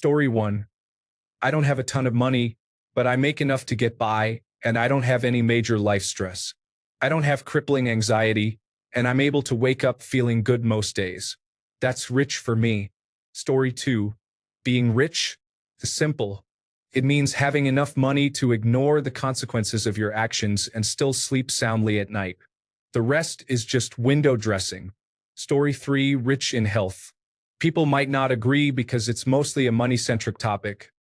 Story 1. I don't have a ton of money, but I make enough to get by, and I don't have any major life stress. I don't have crippling anxiety, and I'm able to wake up feeling good most days. That's rich for me. Story 2. Being rich is simple. It means having enough money to ignore the consequences of your actions and still sleep soundly at night. The rest is just window dressing. Story 3. Rich in health. People might not agree because it's mostly a money-centric topic,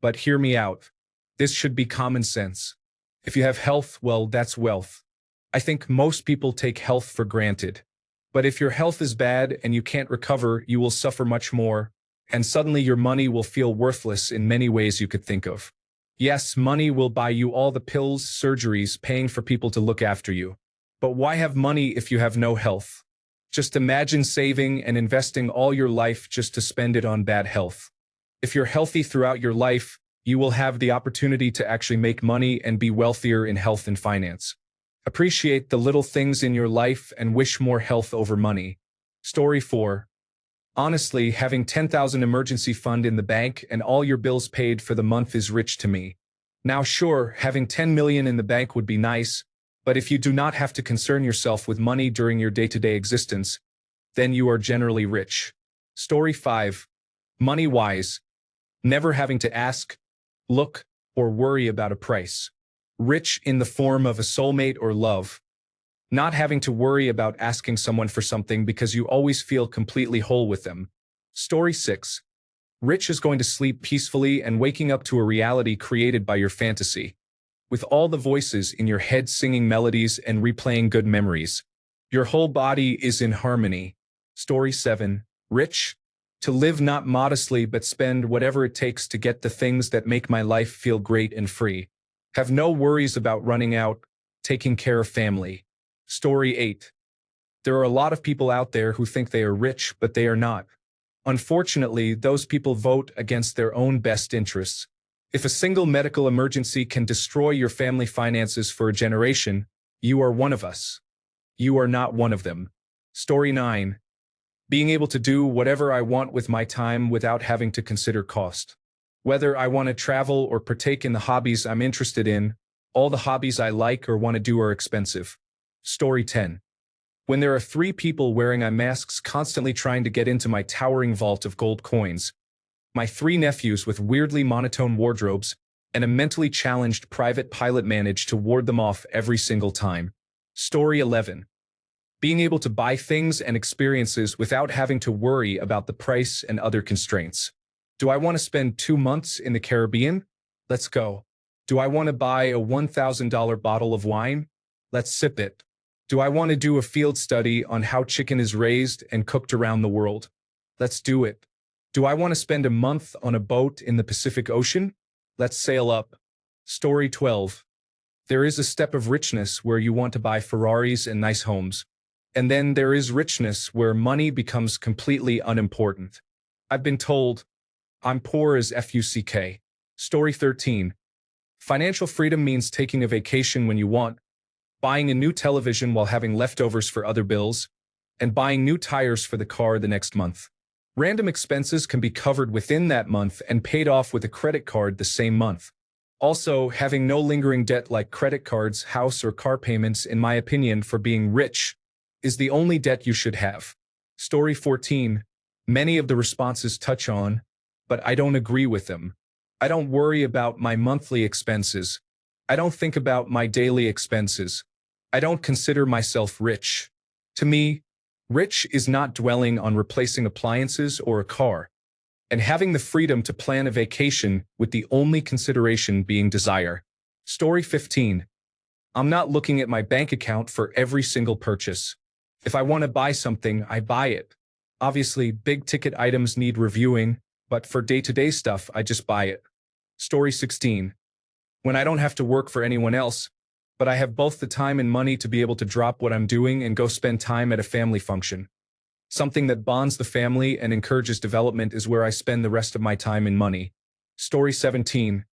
but hear me out. This should be common sense. If you have health, well, that's wealth. I think most people take health for granted. But if your health is bad and you can't recover, you will suffer much more, and suddenly your money will feel worthless in many ways you could think of. Yes, money will buy you all the pills, surgeries, paying for people to look after you. But why have money if you have no health? Just imagine saving and investing all your life just to spend it on bad health. If you're healthy throughout your life, you will have the opportunity to actually make money and be wealthier in health and finance. Appreciate the little things in your life and wish more health over money. Story 4. Honestly, having $10,000 emergency fund in the bank and all your bills paid for the month is rich to me. Now sure, having 10 million in the bank would be nice, but if you do not have to concern yourself with money during your day-to-day existence, then you are generally rich. Story 5. Money-wise. Never having to ask, look, or worry about a price. Rich in the form of a soulmate or love. Not having to worry about asking someone for something because you always feel completely whole with them. Story 6. Rich is going to sleep peacefully and waking up to a reality created by your fantasy, with all the voices in your head singing melodies and replaying good memories. Your whole body is in harmony. Story 7. Rich. To live not modestly but spend whatever it takes to get the things that make my life feel great and free. Have no worries about running out, taking care of family. Story 8. There are a lot of people out there who think they are rich, but they are not. Unfortunately, those people vote against their own best interests. If a single medical emergency can destroy your family finances for a generation, you are one of us. You are not one of them. Story 9. Being able to do whatever I want with my time without having to consider cost. Whether I want to travel or partake in the hobbies I'm interested in, all the hobbies I like or want to do are expensive. Story 10. When there are 3 people wearing eye masks constantly trying to get into my towering vault of gold coins, my 3 nephews with weirdly monotone wardrobes, and a mentally challenged private pilot manage to ward them off every single time. Story 11. Being able to buy things and experiences without having to worry about the price and other constraints. Do I want to spend 2 months in the Caribbean? Let's go. Do I want to buy a $1,000 bottle of wine? Let's sip it. Do I want to do a field study on how chicken is raised and cooked around the world? Let's do it. Do I want to spend a month on a boat in the Pacific Ocean? Let's sail up. Story 12. There is a step of richness where you want to buy Ferraris and nice homes. And then there is richness where money becomes completely unimportant. I've been told, I'm poor as fuck. Story 13. Financial freedom means taking a vacation when you want, buying a new television while having leftovers for other bills, and buying new tires for the car the next month. Random expenses can be covered within that month and paid off with a credit card the same month. Also, having no lingering debt like credit cards, house, or car payments, in my opinion, for being rich, is the only debt you should have. Story 14. Many of the responses touch on, but I don't agree with them. I don't worry about my monthly expenses. I don't think about my daily expenses. I don't consider myself rich. To me, rich is not dwelling on replacing appliances or a car, and having the freedom to plan a vacation with the only consideration being desire. Story 15. I'm not looking at my bank account for every single purchase. If I want to buy something, I buy it. Obviously, big-ticket items need reviewing, but for day-to-day stuff, I just buy it. Story 16. When I don't have to work for anyone else, but I have both the time and money to be able to drop what I'm doing and go spend time at a family function. Something that bonds the family and encourages development is where I spend the rest of my time and money. Story 17.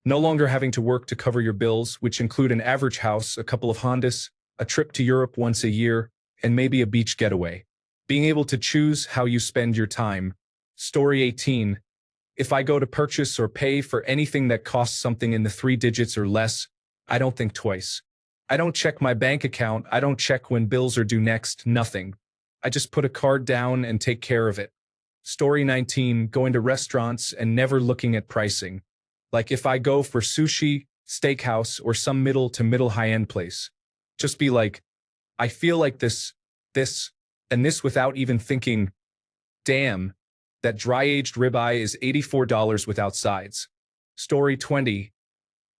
No longer having to work to cover your bills, which include an average house, a couple of Hondas, a trip to Europe once a year, and maybe a beach getaway. Being able to choose how you spend your time. Story 18. If I go to purchase or pay for anything that costs something in the 3 digits or less, I don't think twice. I don't check my bank account. I don't check when bills are due next. Nothing. I just put a card down and take care of it. Story 19, going to restaurants and never looking at pricing. Like if I go for sushi, steakhouse, or some middle to middle high-end place, just be like, I feel like this, and this without even thinking, damn, that dry-aged ribeye is $84 without sides. Story 20,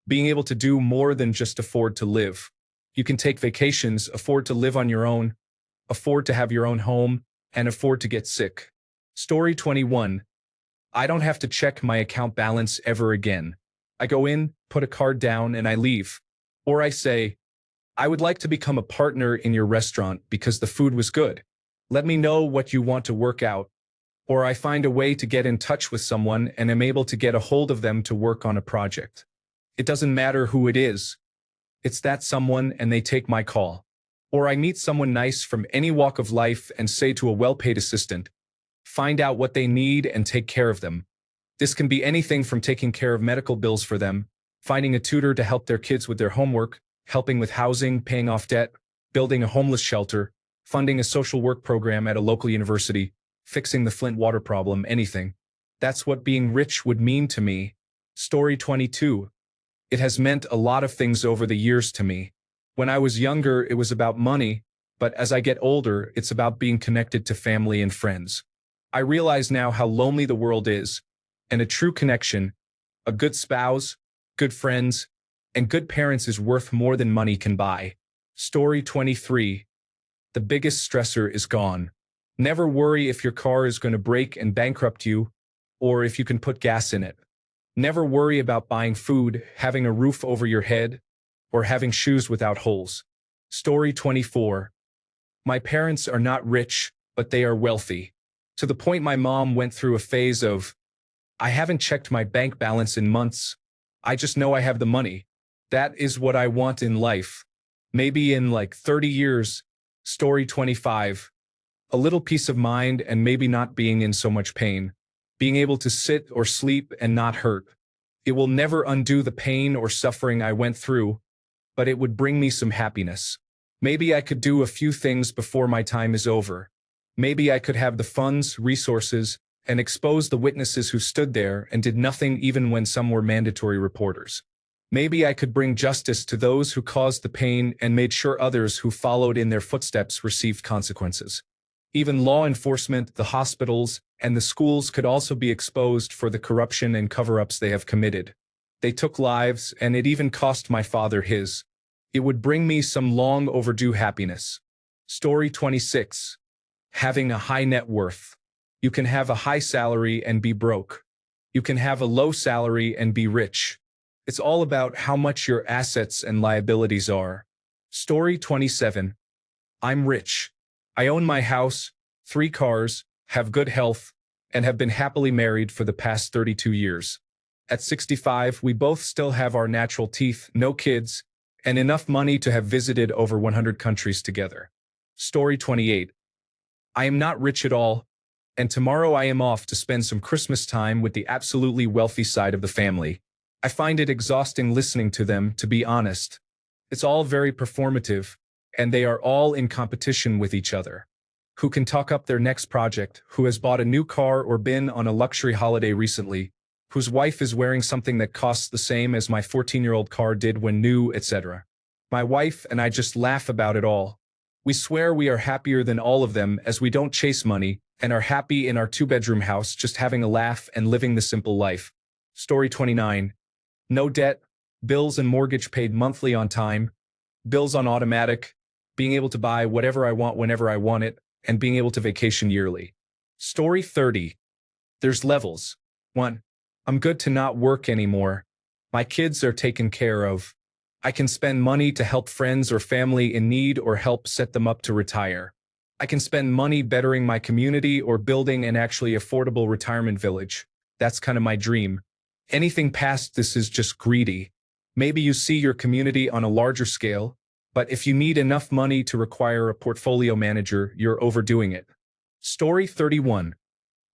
being able to do more than just afford to live. You can take vacations, afford to live on your own, afford to have your own home, and afford to get sick. Story 21, I don't have to check my account balance ever again. I go in, put a card down, and I leave. Or I say, I would like to become a partner in your restaurant because the food was good. Let me know what you want to work out. Or I find a way to get in touch with someone and am able to get a hold of them to work on a project. It doesn't matter who it is. It's that someone and they take my call. Or I meet someone nice from any walk of life and say to a well-paid assistant, find out what they need and take care of them. This can be anything from taking care of medical bills for them, finding a tutor to help their kids with their homework, helping with housing, paying off debt, building a homeless shelter, funding a social work program at a local university, fixing the Flint water problem, anything. That's what being rich would mean to me. Story 22. It has meant a lot of things over the years to me. When I was younger, it was about money, but as I get older, it's about being connected to family and friends. I realize now how lonely the world is, and a true connection, a good spouse, good friends, and good parents is worth more than money can buy. Story 23. The biggest stressor is gone. Never worry if your car is going to break and bankrupt you, or if you can put gas in it. Never worry about buying food, having a roof over your head, or having shoes without holes. Story 24. My parents are not rich, but they are wealthy. To the point my mom went through a phase of, I haven't checked my bank balance in months. I just know I have the money. That is what I want in life. Maybe in like 30 years. Story 25. A little peace of mind and maybe not being in so much pain. Being able to sit or sleep and not hurt. It will never undo the pain or suffering I went through, but it would bring me some happiness. Maybe I could do a few things before my time is over. Maybe I could have the funds, resources, and expose the witnesses who stood there and did nothing even when some were mandatory reporters. Maybe I could bring justice to those who caused the pain and made sure others who followed in their footsteps received consequences. Even law enforcement, the hospitals, and the schools could also be exposed for the corruption and cover-ups they have committed. They took lives, and it even cost my father his. It would bring me some long overdue happiness. Story 26. Having a high net worth. You can have a high salary and be broke. You can have a low salary and be rich. It's all about how much your assets and liabilities are. Story 27. I'm rich. I own my house, 3 cars, have good health, and have been happily married for the past 32 years. At 65, we both still have our natural teeth, no kids, and enough money to have visited over 100 countries together. Story 28. I am not rich at all, and tomorrow I am off to spend some Christmas time with the absolutely wealthy side of the family. I find it exhausting listening to them, to be honest. It's all very performative, and they are all in competition with each other. Who can talk up their next project, who has bought a new car or been on a luxury holiday recently, whose wife is wearing something that costs the same as my 14-year-old car did when new, etc. My wife and I just laugh about it all. We swear we are happier than all of them as we don't chase money and are happy in our 2-bedroom house just having a laugh and living the simple life. Story 29. No debt, bills and mortgage paid monthly on time, bills on automatic, being able to buy whatever I want whenever I want it, and being able to vacation yearly. Story 30. There's levels. 1. I'm good to not work anymore. My kids are taken care of. I can spend money to help friends or family in need or help set them up to retire. I can spend money bettering my community or building an actually affordable retirement village. That's kind of my dream. Anything past this is just greedy. Maybe you see your community on a larger scale, but if you need enough money to require a portfolio manager, you're overdoing it. Story 31.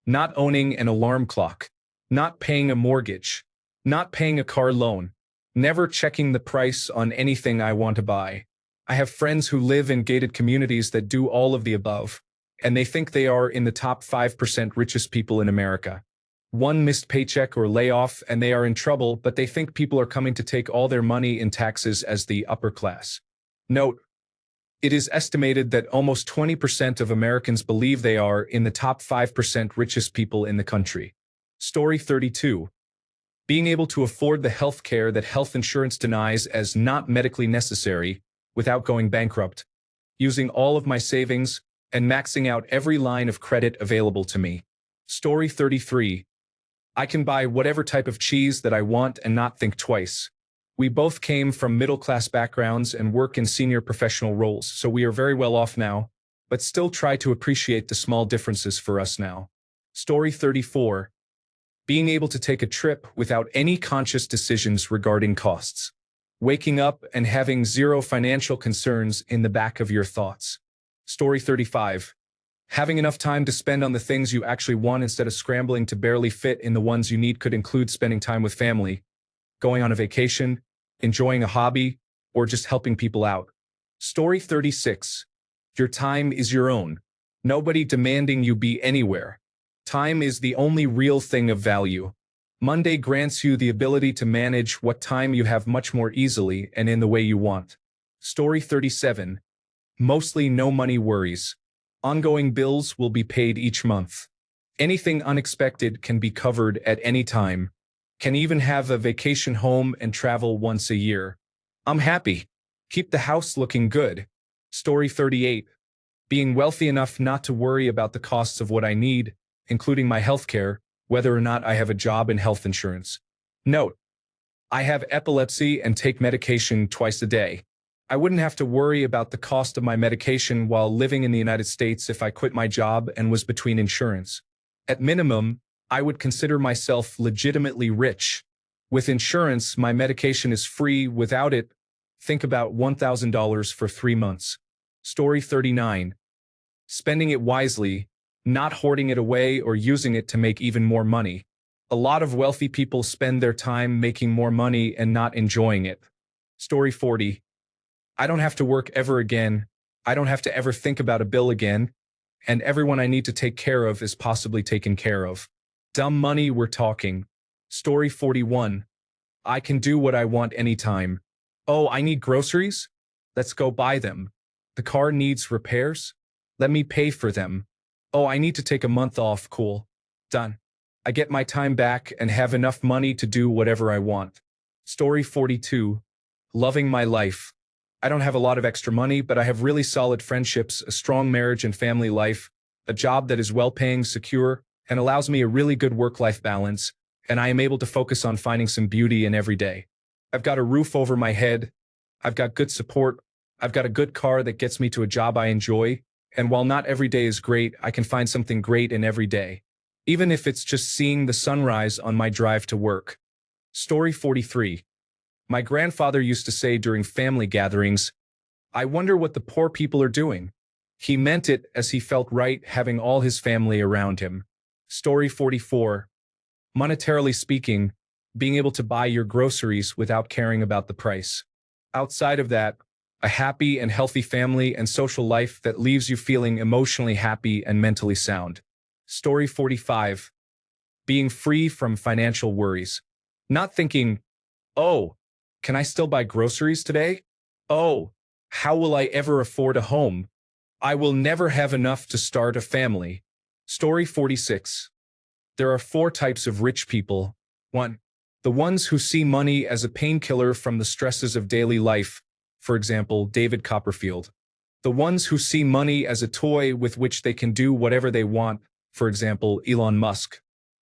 Not owning an alarm clock. not paying a mortgage, not paying a car loan, never checking the price on anything I want to buy. I have friends who live in gated communities that do all of the above, and they think they are in the top 5% richest people in America. One missed paycheck or layoff and they are in trouble, but they think people are coming to take all their money in taxes as the upper class. Note, it is estimated that almost 20% of Americans believe they are in the top 5% richest people in the country. Story 32. Being able to afford the health care that health insurance denies as not medically necessary without going bankrupt, using all of my savings and maxing out every line of credit available to me. Story 33. I can buy whatever type of cheese that I want and not think twice. We both came from middle-class backgrounds and work in senior professional roles, so we are very well off now, but still try to appreciate the small differences for us now. Story 34. Being able to take a trip without any conscious decisions regarding costs. Waking up and having zero financial concerns in the back of your thoughts. Story 35. Having enough time to spend on the things you actually want instead of scrambling to barely fit in the ones you need could include spending time with family, going on a vacation, enjoying a hobby, or just helping people out. Story 36. Your time is your own. Nobody demanding you be anywhere. Time is the only real thing of value. Monday grants you the ability to manage what time you have much more easily and in the way you want. Story 37. Mostly no money worries. Ongoing bills will be paid each month. Anything unexpected can be covered at any time. Can even have a vacation home and travel once a year. I'm happy. Keep the house looking good. Story 38. Being wealthy enough not to worry about the costs of what I need, including my healthcare, whether or not I have a job and health insurance. Note, I have epilepsy and take medication twice a day. I wouldn't have to worry about the cost of my medication while living in the United States if I quit my job and was between insurance. At minimum, I would consider myself legitimately rich. With insurance, my medication is free. Without it, think about $1,000 for 3 months. Story 39. Spending it wisely, not hoarding it away or using it to make even more money. A lot of wealthy people spend their time making more money and not enjoying it. Story 40. I don't have to work ever again. I don't have to ever think about a bill again. And everyone I need to take care of is possibly taken care of. Dumb money we're talking. Story 41. I can do what I want anytime. Oh, I need groceries? Let's go buy them. The car needs repairs? Let me pay for them. Oh, I need to take a month off. Cool. Done. I get my time back and have enough money to do whatever I want. Story 42. Loving my life. I don't have a lot of extra money, but I have really solid friendships, a strong marriage and family life, a job that is well-paying, secure, and allows me a really good work-life balance, and I am able to focus on finding some beauty in every day. I've got a roof over my head. I've got good support. I've got a good car that gets me to a job I enjoy, and while not every day is great, I can find something great in every day, even if it's just seeing the sunrise on my drive to work. Story 43. My grandfather used to say during family gatherings, I wonder what the poor people are doing. He meant it as he felt right having all his family around him. Story 44. Monetarily speaking, being able to buy your groceries without caring about the price. Outside of that, a happy and healthy family and social life that leaves you feeling emotionally happy and mentally sound. Story 45. Being free from financial worries. Not thinking, oh, can I still buy groceries today? Oh, how will I ever afford a home? I will never have enough to start a family. Story 46. There are 4 types of rich people. 1. The ones who see money as a painkiller from the stresses of daily life. For example, David Copperfield. The ones who see money as a toy with which they can do whatever they want. For example, Elon Musk.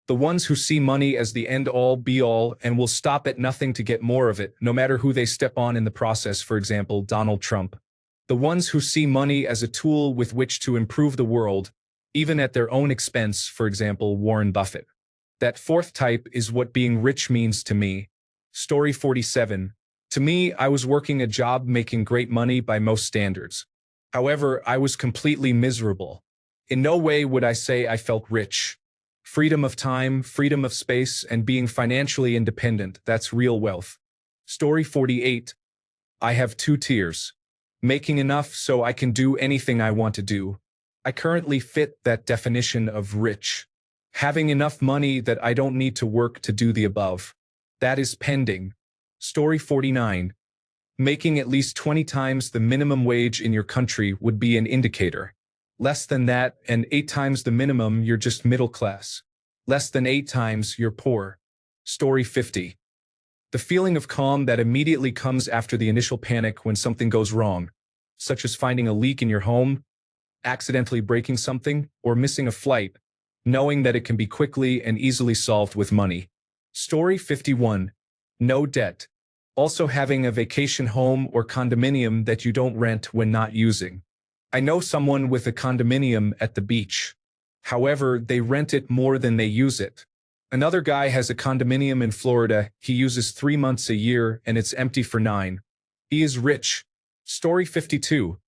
The ones who see money as the end-all, be-all, and will stop at nothing to get more of it, no matter who they step on in the process, for example, Donald Trump. The ones who see money as a tool with which to improve the world, even at their own expense, for example, Warren Buffett. That 4th type is what being rich means to me. Story 47. To me, I was working a job making great money by most standards. However, I was completely miserable. In no way would I say I felt rich. Freedom of time, freedom of space, and being financially independent, that's real wealth. Story 48. I have two tiers. Making enough so I can do anything I want to do. I currently fit that definition of rich. Having enough money that I don't need to work to do the above. That is pending. Story 49. Making at least 20 times the minimum wage in your country would be an indicator. Less than that and 8 times the minimum, you're just middle class. Less than 8 times, you're poor. Story 50. The feeling of calm that immediately comes after the initial panic when something goes wrong, such as finding a leak in your home, accidentally breaking something, or missing a flight, knowing that it can be quickly and easily solved with money. Story 51. No debt. Also having a vacation home or condominium that you don't rent when not using. I know someone with a condominium at the beach. However, they rent it more than they use it. Another guy has a condominium in Florida. He uses 3 months a year and it's empty for 9. He is rich. Story 52.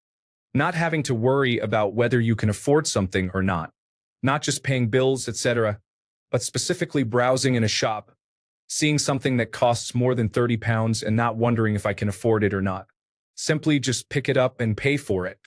Not having to worry about whether you can afford something or not. Not just paying bills, etc., but specifically browsing in a shop, seeing something that costs more than £30 and not wondering if I can afford it or not. Simply just pick it up and pay for it.